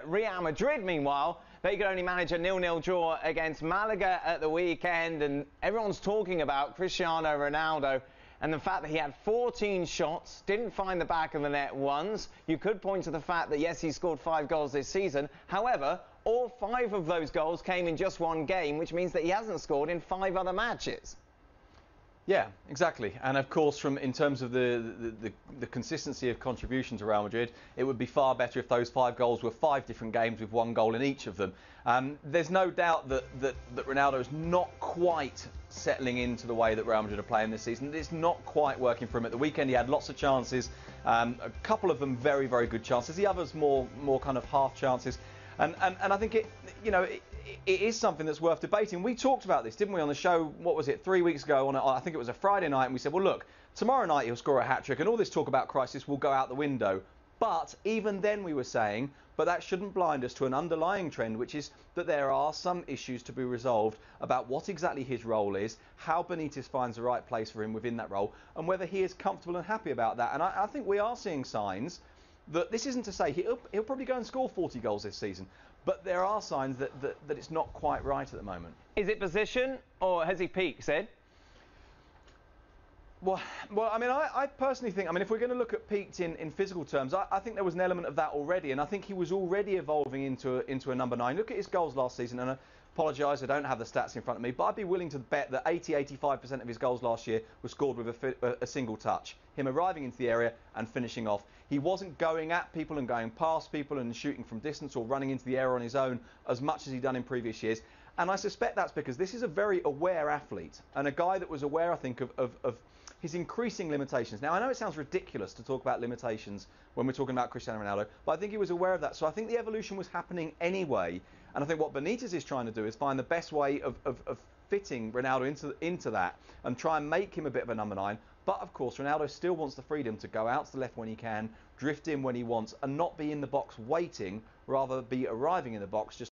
Real Madrid, meanwhile, they could only manage a 0-0 draw against Malaga at the weekend, and everyone's talking about Cristiano Ronaldo and the fact that he had 14 shots, didn't find the back of the net once. You could point to the fact that, yes, he scored 5 goals this season. However, all 5 of those goals came in just one game, which means that he hasn't scored in 5 other matches. Yeah, exactly. And of course, in terms of the consistency of contribution to Real Madrid, it would be far better if those 5 goals were 5 different games with 1 goal in each of them. There's no doubt that Ronaldo is not quite settling into the way that Real Madrid are playing this season. It's not quite working for him. At the weekend, he had lots of chances, a couple of them very, very good chances. The others more kind of half chances. And I think it is something that's worth debating. We talked about this, didn't we, on the show, what was it, 3 weeks ago, I think it was a Friday night, and we said, well, look, tomorrow night he'll score a hat-trick, and all this talk about crisis will go out the window. But even then we were saying, but that shouldn't blind us to an underlying trend, which is that there are some issues to be resolved about what exactly his role is, how Benitez finds the right place for him within that role, and whether he is comfortable and happy about that. And I think we are seeing signs that this isn't to say he'll probably go and score 40 goals this season, but there are signs that it's not quite right at the moment. Is it position, or has he peaked, Sid? Well, I mean, I personally think, if we're going to look at peaked in physical terms, I think there was an element of that already, and I think he was already evolving into a number 9. Look at his goals last season, and I apologise, I don't have the stats in front of me, but I'd be willing to bet that 80-85% of his goals last year were scored with a single touch. Him arriving into the area and finishing off. He wasn't going at people and going past people and shooting from distance or running into the area on his own as much as he'd done in previous years. And I suspect that's because this is a very aware athlete, and a guy that was aware, I think, of his increasing limitations. Now, I know it sounds ridiculous to talk about limitations when we're talking about Cristiano Ronaldo, but I think he was aware of that. So I think the evolution was happening anyway. And I think what Benitez is trying to do is find the best way of fitting Ronaldo into that and try and make him a bit of a number 9. But of course, Ronaldo still wants the freedom to go out to the left when he can, drift in when he wants, and not be in the box waiting, rather be arriving in the box just